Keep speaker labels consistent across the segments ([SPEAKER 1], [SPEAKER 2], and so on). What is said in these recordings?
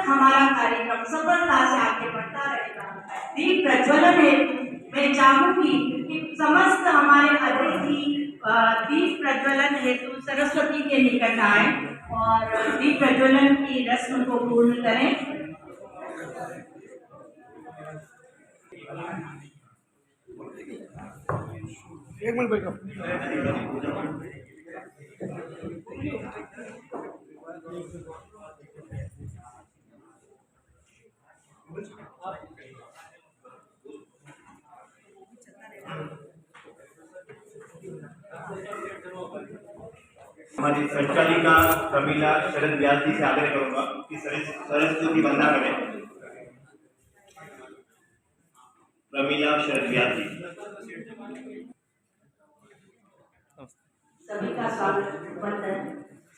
[SPEAKER 1] हमारा कार्यक्रम सफलता से आगे बढ़ता रहेगा। दीप प्रज्वलन हेतु मैं चाहूंगी कि समस्त हमारे अतिथि दीप प्रज्वलन हेतु सरस्वती के निकट आए और दीप प्रज्वलन की रस्म को पूर्ण करें।
[SPEAKER 2] एक मिनट बैठो।
[SPEAKER 3] हमारी संचालिका प्रमीला शरद व्यास जी से आग्रह करूंगा कि सरस्वती वंदना करें। प्रमीला शरद व्यास जी।
[SPEAKER 1] सभी का स्वागत। वंदन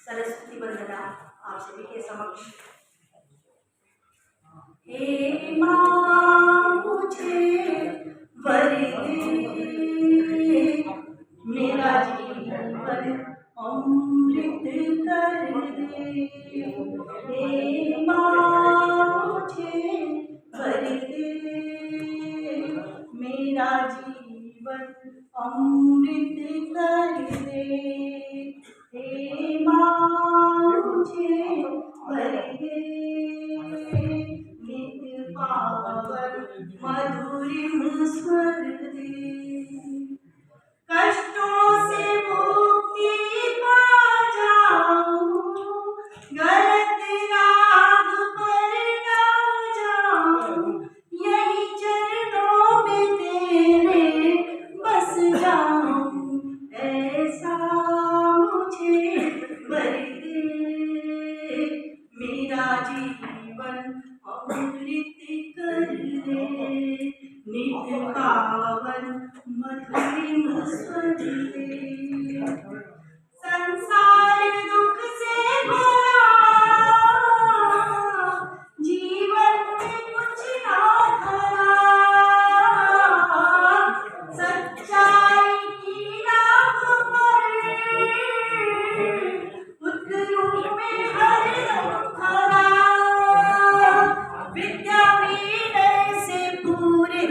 [SPEAKER 1] सरस्वती वंदना आप सभी के समक्ष। हे मां मुझे वर दे, मेरा जीवन अमृत कर दे। हे मां मुझे वर दे, मेरा जीवन अमृत कर दे। हे मां मुझे वर दे, नित्य पावन मधुरिम स्वर दे। कष्टों से मुक्ति पा जाऊं, गलत राह पर न जाऊं, यही चरणों में तेरे बस जाऊं। ऐसा मुझे वर दे, मेरा जीवन अमृत कर दे। नित्य पावन मधुरिम स्वर दे। संसार दुख से भरा, जीवन में कुछ ना भरा, सच्चाई की राह पर उतरूं मैं हरदम खरा। विद्या विनय से पूरे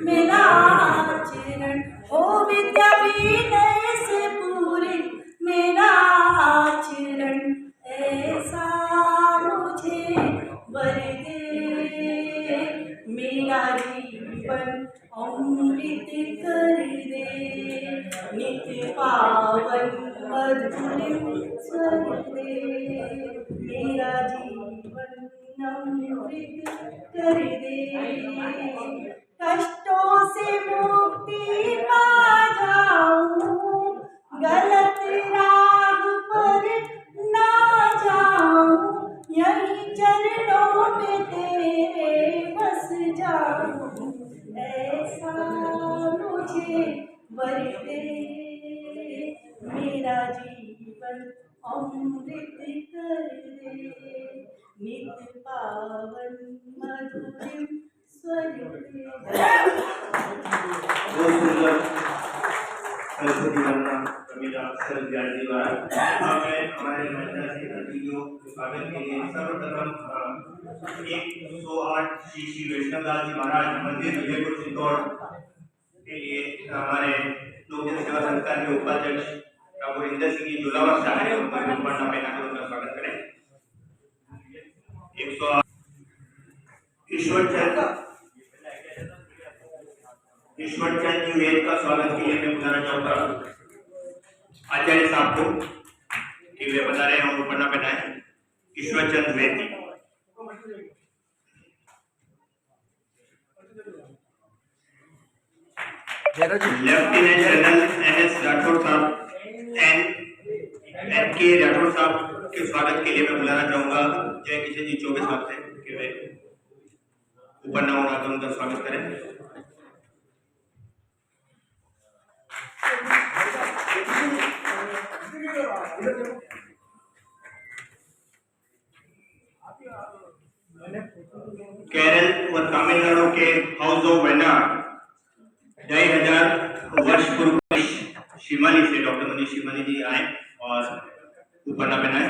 [SPEAKER 1] मेरा आचरण, ओ विद्या विनय से पूरे मेरा आचरण। ऐसा मुझे वर दे, मेरा जीवन अमृत कर दे। नित्य पावन मधुरिम स्वर दे, मेरा जीवन अमृत कर दे। कष्टों से मुक्ति पा जाऊं, गलत राह पर ना जाऊं, यही चरणों में तेरे बस जाऊं। ऐसा मुझे वर दे, मेरा जीवन अमृत कर दे। नित्य पावन मधुरिम स्वर दे।
[SPEAKER 3] सरस्वती वंदना प्रमीला शरद व्यास जी द्वारा हमारे अतिथियों के स्वागत के लिए सर्वप्रथम 108 श्री श्री वैष्णवदास जी महाराज मंदिर विजयपुर चित्तौड़ के लिए हमारे लोक जन सेवा संस्था के उपाध्यक्ष ठाकुर इंद्र सिंह जी जुलावर साहब ने उनका पढ़ना पहना कर उनका स्वागत करें। 108 ईश्वर चंद जी वेद का स्वागत के लिए मैं बुलाना चाहूंगा आचार्य साहब को कि वे बता रहे हैं और पढ़ना पहनाए। ईश्वर चंद वेद जी। लेफ्टिनेंट जनरल NS राठौर साहब NK राठौर साहब के स्वागत के लिए मैं बुलाना चाहूंगा जय किशन जी 24 साहब से कि वे ऊपर न होना तो उनका स्वागत करें। केरल व तमिलनाडु के हाउस ऑफ वेनार 2500 वर्ष पूर्व शिमाली से डॉक्टर मनीष शिमाली जी आए और ऊपर ना पहनाए।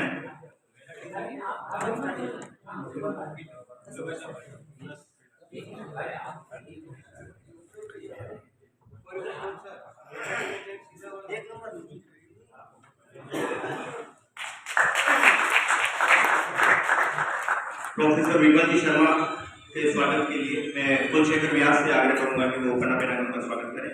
[SPEAKER 3] प्रोफेसर विमल जी शर्मा के स्वागत के लिए मैं कुलशेखर व्यास से आग्रह करूंगा कि वो पन्ना पेना उनका स्वागत करें।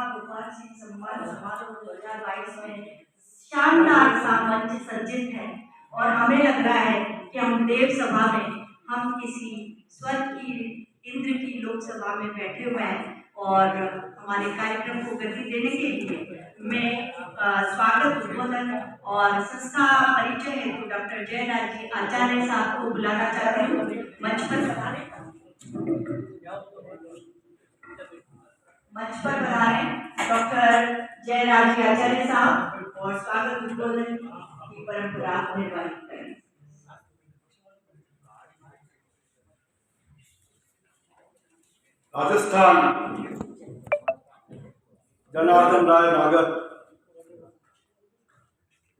[SPEAKER 1] भगवान सिंह सम्मान समारोह 2022 में शानदार सा मंच सज्जित है और हमें लग रहा है कि हम देव सभा में हम किसी स्वर्ग की इंद्र की लोकसभा में बैठे हुए हैं और हमारे कार्यक्रम को गति देने के लिए मैं स्वागत उद्बोधन और संस्था परिचय हेतु डॉक्टर जयराज जी आचार्य साहब को बुलाना चाहती हूँ। मंच पर पधारे डॉक्टर जयराज जी आचार्य साहब और स्वागत उद्बोधन की परंपरा निर्वाहित करें।
[SPEAKER 2] राजस्थान जनार्दन राय नागर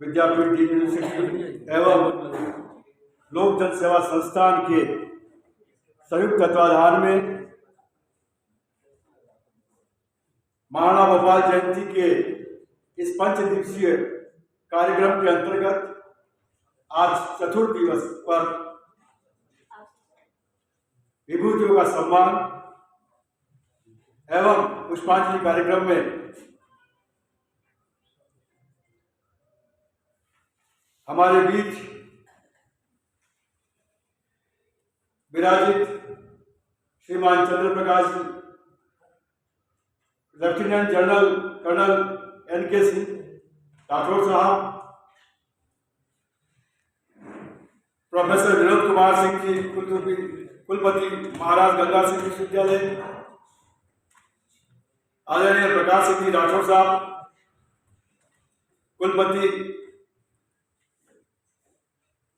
[SPEAKER 2] विद्यापीठ यूनिवर्सिटी एवं लोक जन सेवा संस्थान के संयुक्त तत्वाधान में महाराणा भोपाल जयंती के इस 5 दिवसीय कार्यक्रम के अंतर्गत आज चतुर्थ दिवस पर विभूतियों का सम्मान एवं पुष्पांजलि कार्यक्रम में हमारे बीच विराजित श्रीमान Chandra Prakash ji, lieutenant general colonel NK Singh Rathore Sahab, professor Vinod Kumar Singh ji कुलपति महाराज गंगा सिंह विश्वविद्यालय, आदरणीय प्रकाश सिंह जी राठौर साहब कुलपति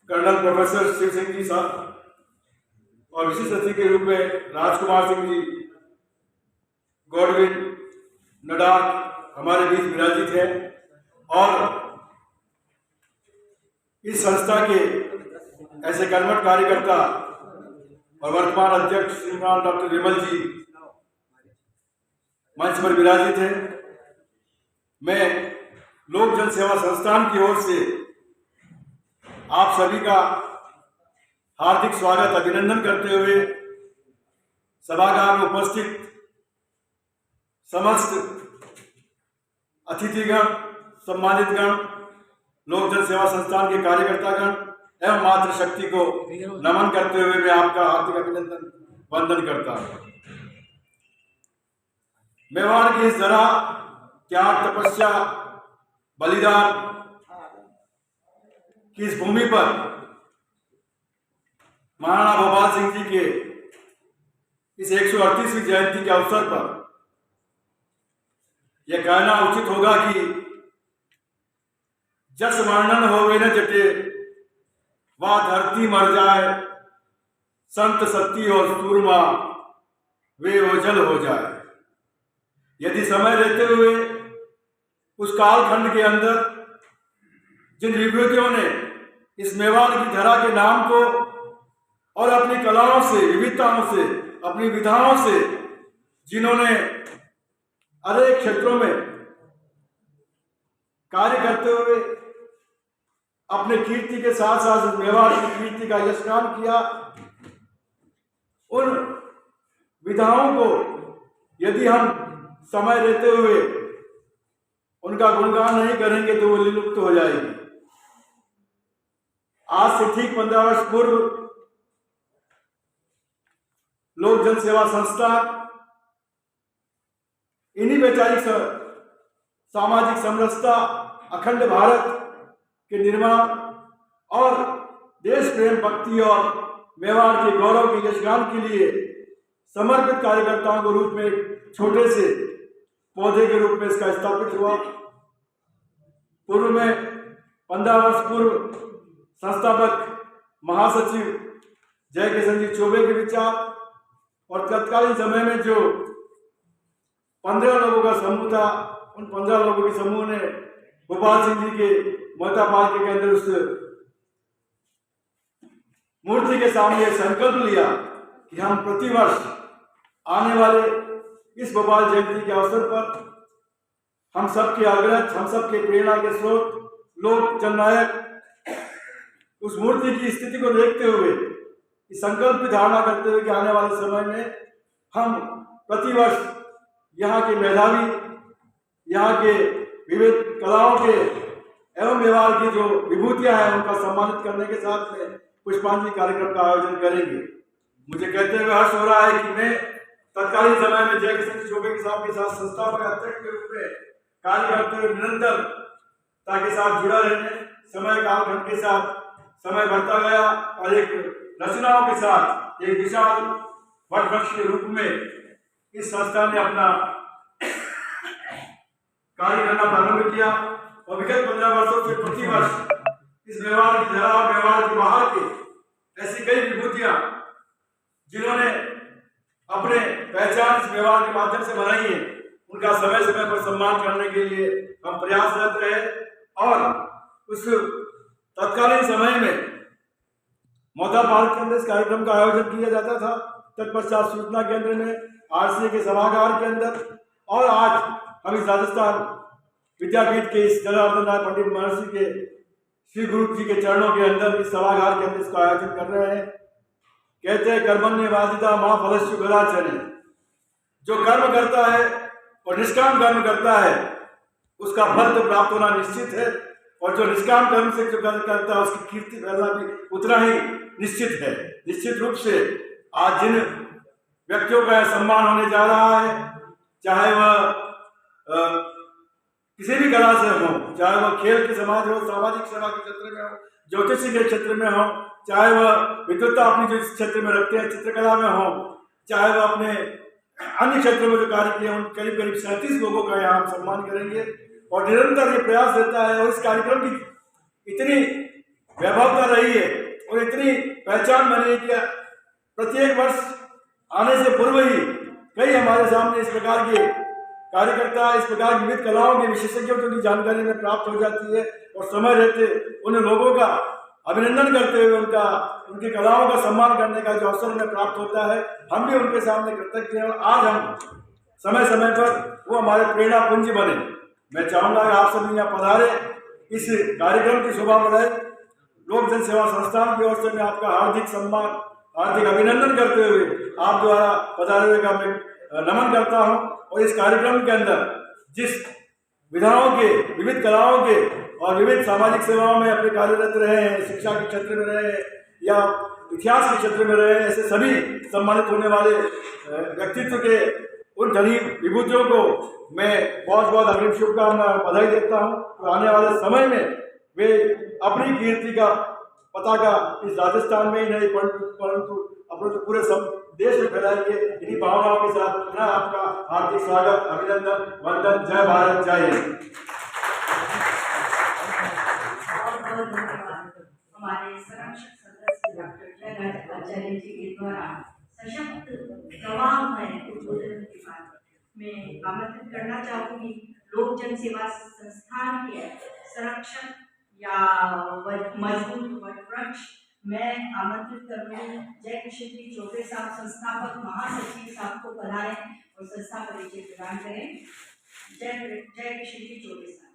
[SPEAKER 2] कर्नल प्रोफेसर शिव सिंह जी साहब और विशिष्ट अतिथि के रूप में राजकुमार सिंह जी गॉडविन नडाक हमारे बीच विराजित है और इस संस्था के ऐसे कर्मठ कार्यकर्ता और वर्तमान अध्यक्ष श्रीमान डॉक्टर विमल जी मंच पर विराजित है। मैं लोक जन सेवा संस्थान की ओर से आप सभी का हार्दिक स्वागत अभिनंदन करते हुए सभागार में उपस्थित समस्त अतिथिगण, सम्मानितगण, लोक जन सेवा संस्थान के कार्यकर्तागण एवं मातृशक्ति को नमन करते हुए मैं आपका हार्दिक अभिनंदन वंदन करता हूं। मेवाड़ की इस जरा त्याग, तपस्या, बलिदान की इस भूमि पर महाराणा भोपाल सिंह जी के इस 138वीं जयंती के अवसर पर यह कहना उचित होगा कि जस वर्णन होवे न जटे वह धरती मर जाए, संत सत्ती और सूरमा वे ओझल हो जाए। यदि समय रहते हुए उस कालखंड के अंदर जिन विभूतियों ने इस मेवाड़ की धरा के नाम को और अपनी कलाओं से, विविधताओं से, अपनी विधाओं से जिन्होंने अनेक क्षेत्रों में कार्य करते हुए अपने कीर्ति के साथ साथ मेवाड़ की कीर्ति का यशगान किया, उन विधाओं को यदि हम समय रहते हुए उनका गुणगान नहीं करेंगे तो वो विलुप्त हो जाएगी। आज से ठीक 15 वर्ष पूर्व लोक जन सेवा संस्था इन्हीं वैचारिक सामाजिक समरसता, अखंड भारत के निर्माण और देश प्रेम, भक्ति और मेवाड़ के गौरव के यशगान के लिए समर्पित कार्यकर्ताओं के रूप में एक छोटे से पौधे के रूप में इसका स्थापित हुआ। पूर्व में 15 वर्ष पूर्व संस्थापक महासचिव जय किशन जी चौबे के विचार और तत्कालीन समय में जो 15 लोगों का समूह था, उन 15 लोगों के समूह ने गोपाल सिंह जी के मोहता पार्क के अंदर उस मूर्ति के सामने संकल्प लिया कि हम प्रतिवर्ष आने वाले इस गोपाल जयंती के अवसर पर हम सबके अग्रज, हम सबके प्रेरणा के स्रोत, लोक जननायक उस मूर्ति की स्थिति को देखते हुए इस संकल्प की धारणा करते हुए कि आने वाले समय में हम प्रतिवर्ष यहाँ के मेधावी, यहाँ के विविध कलाओं के एवं व्यवहार की जो विभूतियां हैं उनका सम्मानित करने के साथ में पुष्पांजलि कार्यक्रम का आयोजन करेंगे। मुझे कहते हुए हर्ष हो रहा है कि मैं तत्कालीन समय में जय किशन चौबे साहब के साथ संस्थापक अध्यक्ष के रूप में कार्य करते हुए निरंतरता के साथ जुड़ा रहने, समय कालखंड के साथ समय बढ़ता गया और एक रचनाओं के साथ एक विशाल वट वृक्ष के रूप में इस संस्था ने अपना कार्य करना प्रारंभ किया और विगत 15 वर्षों से प्रतिवर्ष इस व्यवहार की धारा और व्यवहार के बाहर की ऐसी कई विभूतियां जिन्होंने अपने पहचान इस व्यवहार के माध्यम से बनाई है, उनका समय समय पर सम्मान करने के लिए हम प्रयासरत रहे और उस तत्कालीन समय में मोहता पार्क के अंदर इस कार्यक्रम का आयोजन किया जाता था। तत्पश्चात सूचना केंद्र में, आरसीए के सभागार के अंदर और आज हम इस राजस्थान विद्यापीठ के इस जनार्दन राय पंडित महर्षि के श्री गुरु जी के चरणों के अंदर इस सभागार के अंदर इसका आयोजन कर रहे हैं। कहते हैं कर्मण्य वादिता मां फलस्यु गदाचने, जो कर्म करता है और निष्काम कर्म करता है उसका फल तो प्राप्त होना निश्चित है और जो निष्काम कर्म से जो कर्म करता है उसकी कीर्ति फैलना भी उतना ही निश्चित है। निश्चित रूप से आज जिन व्यक्तियों का सम्मान होने जा रहा है, चाहे वह किसी भी कला से हो, चाहे वह खेल के समाज हो, सामाजिक सेवा के क्षेत्र में हो, ज्योतिषी के क्षेत्र में हो, चाहे वह विद्वत्ता अपनी जो इस क्षेत्र में रखते हैं चित्रकला में हो, चाहे वह अपने अन्य क्षेत्रों में जो कार्य किए, उन करीब करीब 37 लोगों का यहाँ हम सम्मान करेंगे और निरंतर ये प्रयास रहता है। और इस कार्यक्रम की इतनी वैभवता रही है और इतनी पहचान बनी है कि प्रत्येक वर्ष आने से पूर्व ही कई हमारे सामने इस प्रकार के कार्यकर्ता, इस प्रकार की विविध कलाओं के विशेषज्ञों की जानकारी में प्राप्त हो जाती है और समय रहते उन लोगों का अभिनंदन करते हुए उनकी कलाओं का सम्मान करने का जो अवसर उन्हें प्राप्त होता है, हम भी उनके सामने कृतज्ञ हैं और आज हम समय समय पर वो हमारे प्रेरणा पुंज बने। मैं चाहूंगा कि आप सभी यहाँ पधारे, इस कार्यक्रम की शोभा बढ़ाए। लोक जन सेवा संस्थान की ओर से मैं आपका हार्दिक सम्मान, हार्दिक अभिनंदन करते हुए आप द्वारा पधारे हुए का मैं नमन करता हूँ। और इस कार्यक्रम के अंदर जिस विधाओं के, विविध कलाओं के और विविध सामाजिक सेवाओं में अपने कार्यरत रहे हैं, शिक्षा के क्षेत्र में रहे हैं या इतिहास के क्षेत्र में रहे हैं, ऐसे सभी सम्मानित होने वाले व्यक्तित्व के उन धनी विभूतियों को मैं बहुत बहुत अग्रिम शुभकामना बधाई देता हूँ। तो आने वाले समय में वे अपनी कीर्ति का पताका इस राजस्थान में ही नहीं परंतु अपने तो पूरे देश में फैलाएंगे। इन्हीं भावनाओं के साथ पुनः आपका हार्दिक स्वागत, अभिनंदन, वंदन। जय भारत, जय हिंद।
[SPEAKER 1] हमारे संरक्षक सदस्य डॉक्टर जयराज आचार्य जी के द्वारा सशक्त प्रवाहमय उद्बोधन के बाद मैं आमंत्रित करना चाहूंगी लोक जन सेवा संस्थान के संरक्षक या मजबूत वटवृक्ष मैं आमंत्रित करूंगी जय किशन जी चौबे साहब, संस्थापक महासचिव साहब को पधारें और संस्था परिचय प्रदान करें। जय किशन जी चौबे साहब।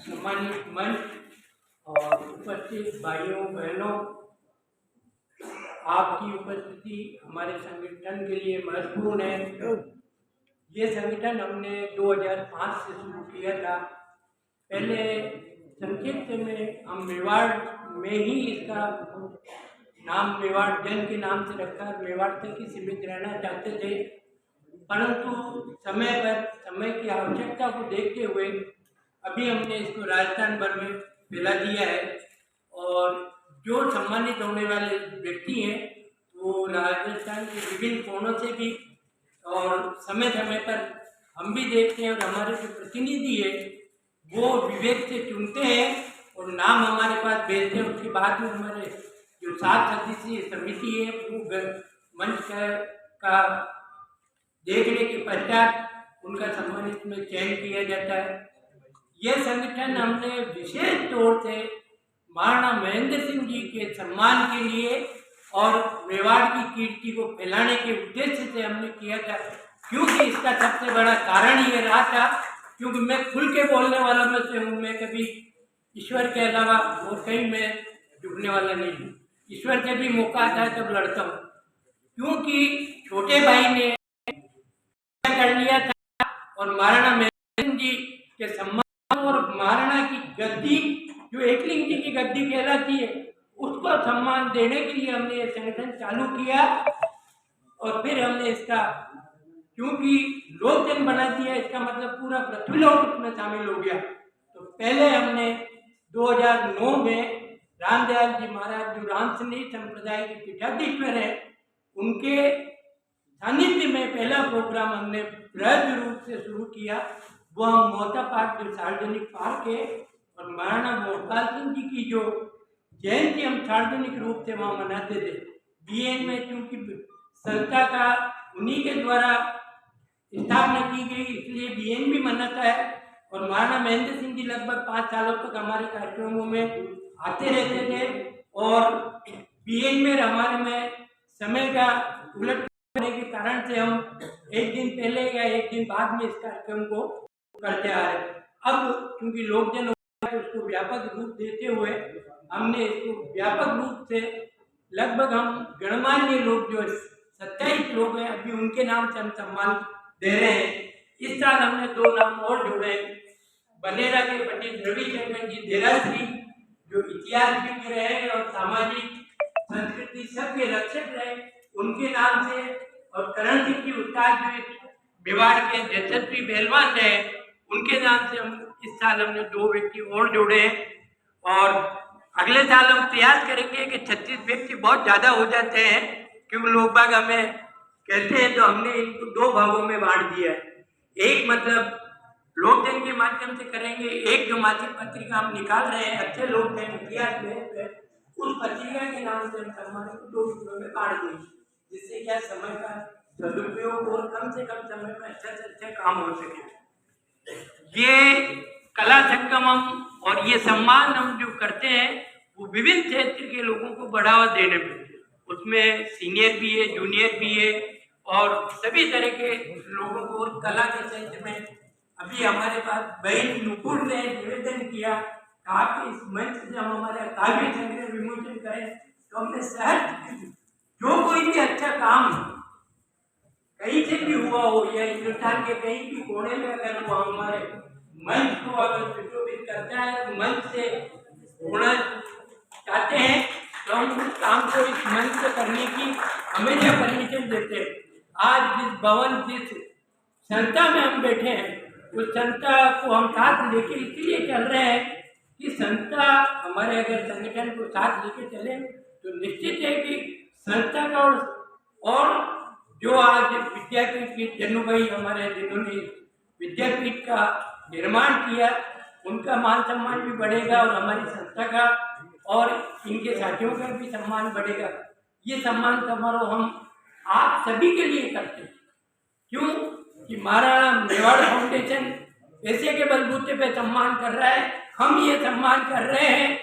[SPEAKER 4] सम्मानित मंच और उपस्थित भाइयों बहनों, आपकी उपस्थिति हमारे संगठन के लिए महत्वपूर्ण है। ये संगठन हमने 2005 से शुरू किया था। पहले संक्षिप्त में हम मेवाड़ में ही इसका नाम मेवाड़ जन के नाम से रखा, मेवाड़ तक ही सीमित रहना चाहते थे, परंतु समय पर समय की आवश्यकता को देखते हुए अभी हमने इसको राजस्थान भर में फैला दिया है। और जो सम्मानित होने वाले व्यक्ति हैं वो राजस्थान के विभिन्न कोणों से भी और समय समय पर हम भी देखते हैं और हमारे जो प्रतिनिधि है वो विवेक से चुनते हैं और नाम हमारे पास भेजते हैं। उसके बाद में हमारे जो 7 सदस्यीय समिति है वो मंच का देखने के पश्चात उनका सम्मानित में चयन किया जाता है। यह संगठन हमने विशेष तौर से महाराणा महेंद्र सिंह जी के सम्मान के लिए और मेवाड़ की कीर्ति को फैलाने के उद्देश्य से हमने किया था, क्योंकि इसका सबसे बड़ा कारण ये रहा था क्योंकि मैं खुल के बोलने वाला में से हूँ। मैं कभी ईश्वर के अलावा और कहीं मैं झुकने वाला नहीं हूँ। ईश्वर से भी मौका आता है तब लड़ता हूँ, क्योंकि छोटे भाई ने कर लिया था और महाराणा महेंद्र सिंह जी के सम्मान और महाराणा की गद्दी जो एकलिंग जी की गद्दी कहलाती है उसको सम्मान देने के लिए हमने ये संगठन चालू किया। और फिर हमने इसका क्योंकि लोकजन बना दिया, इसका मतलब पूरा पृथ्वीलोक उसमें शामिल हो गया। तो पहले हमने 2009 में रामदयाल जी महाराज जो रामसनेही संप्रदाय के पीठाधीश्वर है उनके सानिध्य में पहला प्रोग्राम हमने बृहद रूप से शुरू किया। वो हम मोहता पार्क जो सार्वजनिक पार्क है और महाराणा मोहनलाल सिंह जी की जो जयंती हम सार्वजनिक रूप से वहाँ मनाते थे। बीएन में क्योंकि संस्था का उन्हीं के द्वारा स्थापना की गई इसलिए बीएन भी मनाता है। और महाराणा महेंद्र सिंह जी लगभग 5 सालों तक हमारे कार्यक्रमों में आते रहते थे और बीएन में हमारे में समय का उलट होने के कारण से हम एक दिन पहले या एक दिन बाद में इस कार्यक्रम को करते आ रहे। अब क्योंकि लोकजन उसको व्यापक रूप देते हुए हमने इसको व्यापक रूप से लगभग हम गणमान्य लोग जो 27 लोग हैं अभी उनके नाम से हम सम्मान दे रहे हैं। इस साल हमने 2 नाम और जोड़े, बनेरा के पंडित रविशंकर जी देराश्री जो इतिहासविद रहे और सामाजिक संस्कृति सबके रक्षक रहे उनके नाम से, और करण सिंह जी उस्ताद जो मेवाड़ के यशस्वी पहलवान रहे उनके नाम से हम इस साल हमने 2 व्यक्ति और जोड़े हैं। और अगले साल हम प्रयास करेंगे कि 36 व्यक्ति बहुत ज़्यादा हो जाते हैं क्योंकि लोग बाग हमें कहते हैं, तो हमने इनको 2 भागों में बांट दिया है। एक मतलब लोकजन के माध्यम से करेंगे, एक जो मासिक पत्रिका हम निकाल रहे हैं अच्छे लोग हैं इतिहास में, उस पत्रिका के नाम से हम सम्मान को 2 हिस्सों में बांट देंगे, जिससे क्या समय का सदुपयोग और कम से कम समय में अच्छा से अच्छा काम हो सके। ये कला संगमम और ये सम्मान हम जो करते हैं वो विभिन्न क्षेत्र के लोगों को बढ़ावा देने में, उसमें सीनियर भी है, जूनियर भी है और सभी तरह के लोगों को। और कला के क्षेत्र में अभी हमारे पास बहन नुपुर ने निवेदन किया, कहा कि इस मंच से हम हमारे काव्य संग्रह विमोचन करें, तो हमने सहज जो कोई भी अच्छा काम कहीं से भी हुआ हो या हिंदुस्तान के कहीं भी कोने में अगर वो हमारे मंच को अगर सुशोभित करता है, मंच से होना चाहते हैं तो हम उस काम को इस मंच से करने की हमेशा परमिशन देते हैं। आज जिस भवन जिस संस्था में हम बैठे हैं उस संस्था को हम साथ लेके इसलिए चल रहे हैं कि संस्था हमारे अगर संगठन को साथ लेके चले तो निश्चित है कि संस्था का और जो आज विद्यापीठ के जन्नू भाई हमारे जिन्होंने विद्यापीठ का निर्माण किया उनका मान सम्मान भी बढ़ेगा और हमारी संस्था का और इनके साथियों का भी सम्मान बढ़ेगा। ये सम्मान समारोह हम आप सभी के लिए करते हैं, क्यों कि महाराणा मेवाड़ फाउंडेशन पैसे के बलबूते पे सम्मान कर रहा है, हम ये सम्मान कर रहे हैं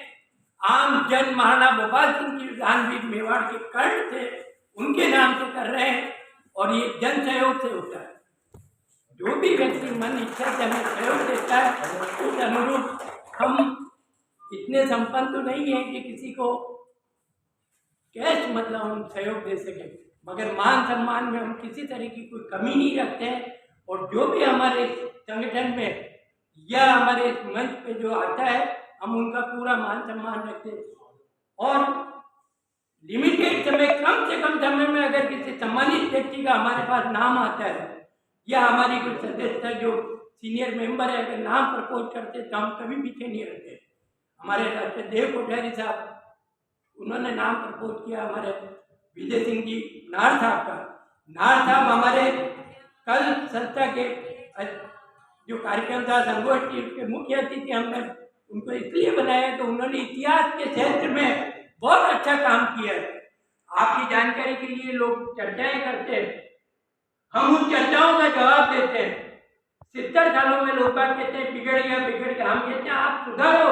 [SPEAKER 4] आम जन महाराणा भोपाल सिंह जी दानवीर मेवाड़ के कर्ण थे उनके नाम से कर रहे हैं और ये जन सहयोग से होता है। जो भी व्यक्ति मन इच्छा से हमें सहयोग देता है उस अनुरूप हम इतने संपन्न तो नहीं है कि किसी को कैश मतलब हम सहयोग दे सकें, मगर मान सम्मान में हम किसी तरह की कोई कमी नहीं रखते हैं। और जो भी हमारे संगठन में या हमारे मंच पे जो आता है हम उनका पूरा मान सम्मान रखते हैं। और लिमिटेड समय कम से कम समय में अगर किसी सम्मानित व्यक्ति का हमारे पास नाम आता है या हमारी कुछ सदस्य जो सीनियर मेंबर है अगर नाम प्रपोज करते तो हम कभी पीछे नहीं रहते। हमारे डॉक्टर देव कोठारी साहब, उन्होंने नाम प्रपोज किया हमारे विजय सिंह जी नार साहब का। नार साहब हमारे कल संस्था के जो कार्यक्रम था संगोष्ठी, उसके मुख्य अतिथि हमने उनको इसलिए बनाया कि उन्होंने इतिहास के क्षेत्र में बहुत अच्छा काम किया है। आपकी जानकारी के लिए लोग चर्चाएं करते हैं, हम उन चर्चाओं का जवाब देते हैं। 70 सालों में लोग बात कहते हैं बिगड़ गया, हम कहते हैं आप सुधारो,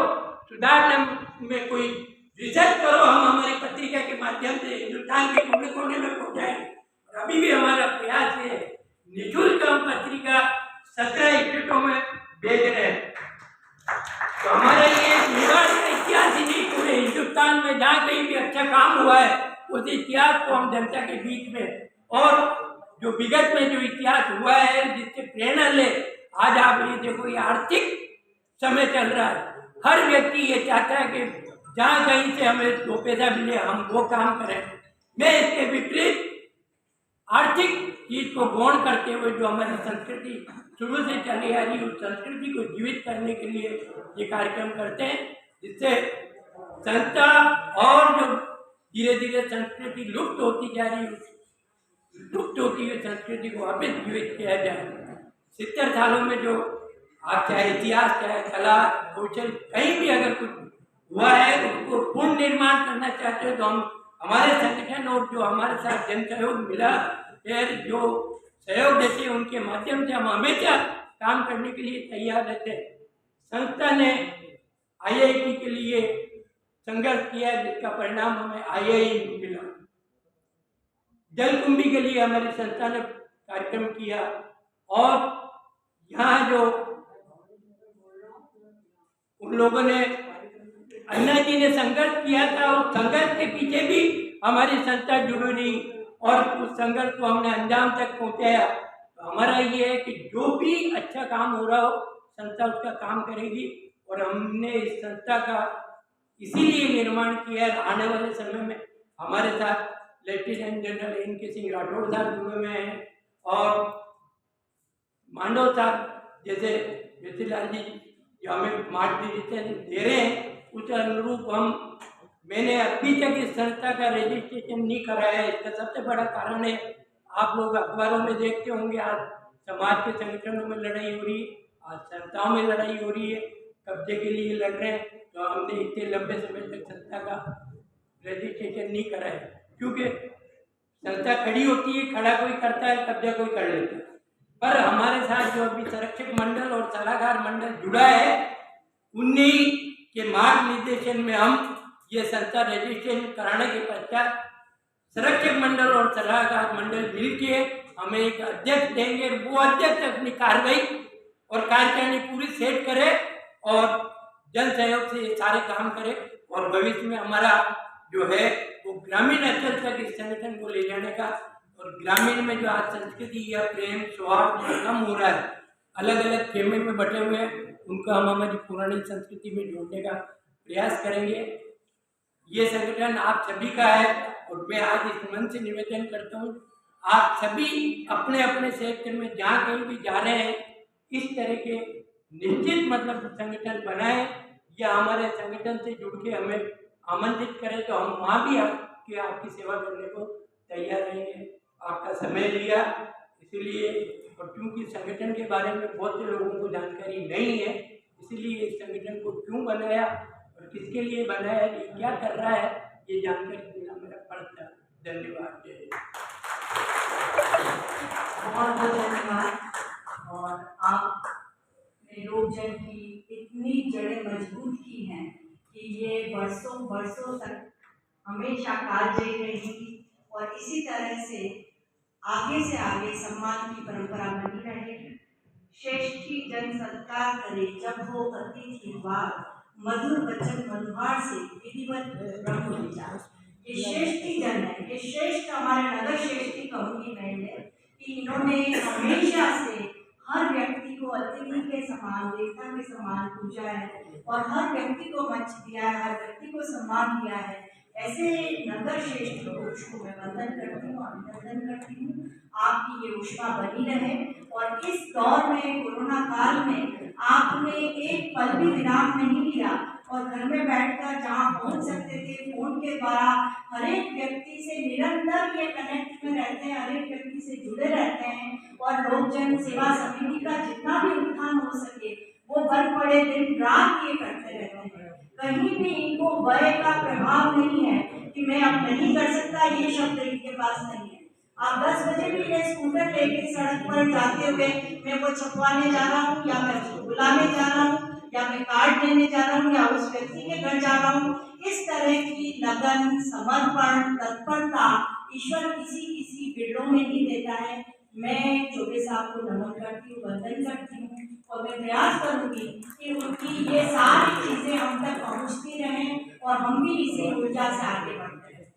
[SPEAKER 4] सुधारने में कोई रिसर्च करो, हम हमारी पत्रिका के माध्यम से हिंदुस्तान के कोने कोने में पहुंचाएं। और अभी भी हमारा प्रयास है, निःशुल्क हम पत्रिका 17 स्टेटों में भेज रहे हैं। तो हमारा ये मेवाड़ का इतिहास ही नहीं, पूरे हिंदुस्तान में जहाँ कहीं भी अच्छा काम हुआ है उस इतिहास को हम जनता के बीच में, और जो विगत में जो इतिहास हुआ है जिससे प्रेरणा ले। आज आप ये देखो, ये आर्थिक समय चल रहा है, हर व्यक्ति ये चाहता है कि जहाँ कहीं से हमें 2 पैसा मिले हम वो काम करें। मैं इसके विपरीत आर्थिक चीज को गौण करते हुए जो हमारी संस्कृति शुरू से चली आ रही है उस संस्कृति को जीवित करने के लिए ये कार्यक्रम करते हैं, जिससे संस्था और जो धीरे धीरे संस्कृति लुप्त होती जा रही है, लुप्त होती हुई संस्कृति को वापस जीवित किया जाए। 70 सालों में जो आप चाहे इतिहास, चाहे कला, कौशल, कहीं भी अगर कुछ हुआ है उसको पूर्ण निर्माण करना चाहते हो तो हम हमारे संगठन और जो हमारे साथ जन सहयोग मिला है, जो सहयोग देते हैं उनके माध्यम से हम हमेशा काम करने के लिए तैयार रहते हैं। संस्था ने IIT के लिए संघर्ष किया जिसका परिणाम हमें IIM मिला। जलकुंभी के लिए हमारी संस्था ने कार्यक्रम किया, और यहाँ जो उन लोगों ने अन्ना जी ने संघर्ष किया था, उस संघर्ष के पीछे भी हमारी संस्था जुड़ी रही और उस संघर्ष को हमने अंजाम तक पहुंचाया। तो हमारा ये है कि जो भी अच्छा काम हो रहा हो संस्था उसका काम करेगी, और हमने इस संस्था का इसीलिए निर्माण किया है। आने वाले समय में हमारे साथ lieutenant general NK Singh Rathore साहब जुड़े हुए हैं, और मांडव साहब जैसे जयलाल जी जो हमें मार्गदर्शन दे रहे हैं, उस अनुरूप मैंने अभी तक इस संस्था का रजिस्ट्रेशन नहीं कराया है। इसका सबसे बड़ा कारण है, आप लोग अखबारों में देखते होंगे, आज समाज के संगठनों में लड़ाई हो रही है, आज संस्थाओं में लड़ाई हो रही है, कब्जे के लिए लड़ रहे हैं। तो हमने इतने लंबे समय तक संस्था का रजिस्ट्रेशन नहीं कराया, क्योंकि संस्था खड़ी होती है, खड़ा कोई करता है, कब्जा कोई कर लेता है। पर हमारे साथ जो अभी संरक्षक मंडल और सलाहकार मंडल जुड़ा है, उन्हीं के मार्गनिर्देशन में हम ये संस्था रजिस्ट्रेशन कराने के पश्चात संरक्षक मंडल और सलाहकार मंडल मिलके हमें एक अध्यक्ष देंगे। वो अध्यक्ष अपनी कार्रवाई और कार्यकारिणी पूरी सेट करे और जन सहयोग से ये सारे काम करे, और भविष्य में हमारा जो है वो ग्रामीण स्तर तक इस संगठन को ले जाने का, और ग्रामीण में जो आज संस्कृति या प्रेम सौहार्द कम हो रहा है, अलग अलग खेमे में बटे हुए हैं, उनको हम हमारी पुरानी संस्कृति में जोड़ने का प्रयास करेंगे। ये संगठन आप सभी का है, और मैं आज इस मन से निवेदन करता हूँ, आप सभी अपने अपने क्षेत्र में जहाँ कहीं भी जा रहे हैं इस तरह के निश्चित मतलब संगठन बनाएं, या हमारे संगठन से जुड़ के हमें आमंत्रित करें तो हम वहाँ भी आपकी सेवा करने को तैयार रहेंगे। आपका समय लिया इसीलिए, और क्योंकि संगठन के बारे में बहुत से लोगों को जानकारी नहीं है, इसीलिए इस संगठन को क्यों बनाया और किसके लिए बनाया, ये क्या कर रहा है, ये जानकारी देना मेरा फर्ज था। धन्यवाद।
[SPEAKER 1] बहुत बहुत धन्यवाद। और आपने लोकजन की इतनी जड़ें मजबूत की हैं कि ये बरसों बरसों तक हमेशा कालजयी रहेगी, और इसी तरह से आगे सम्मान की परंपरा बनी रहेगी। श्रेष्ठी जन सत्कार करे जब हो अतिथि वार, मधुर वचन मधुहार से विधिवत ब्रह्म विचार। ये श्रेष्ठी जन है, ये श्रेष्ठ हमारे नगर श्रेष्ठी कहूँगी मैं ये, कि इन्होंने हमेशा से हर व्यक्ति को अतिथि के समान, देवता के समान पूजा है, और हर व्यक्ति को मंच दिया है, हर व्यक्ति को सम्मान दिया है। ऐसे नगर श्रेष्ठ पुरुष को मैं वंदन करती हूँ, अभिनंदन करती हूँ। आपकी ये उष्मा बनी रहे, और इस दौर में कोरोना काल में आपने एक पल भी विराम नहीं लिया, और घर में बैठकर जहाँ पहुँच सकते थे फोन के द्वारा हर एक व्यक्ति से निरंतर ये कनेक्ट में रहते हैं, हर एक व्यक्ति से जुड़े रहते हैं और लोक जन सेवा समिति का जितना भी उत्थान हो सके वो बन पड़े दिन रात ये करते रहते हैं। कहीं भी इनको वय का प्रभाव नहीं है कि मैं अब नहीं कर सकता, ये शब्द इनके पास नहीं है। आप 10 बजे भी ये स्कूटर लेके सड़क पर जाते हुए मैं वो छपवाने जा रहा हूँ या मैं उसको बुलाने जा रहा हूँ या मैं कार्ड लेने जा रहा हूँ या उस व्यक्ति के घर जा रहा हूँ, इस तरह की लगन, समर्पण, तत्परता ईश्वर किसी किसी बिरलों में ही देता है। मैं चौबे साहब को नमन करती हूँ, वंदन करती हूँ और मैं प्रयास करूंगी कि उनकी ये सारी चीजें हम तक पहुंचती रहें और हम भी इसी ऊर्जा से आगे बढ़ते रहें।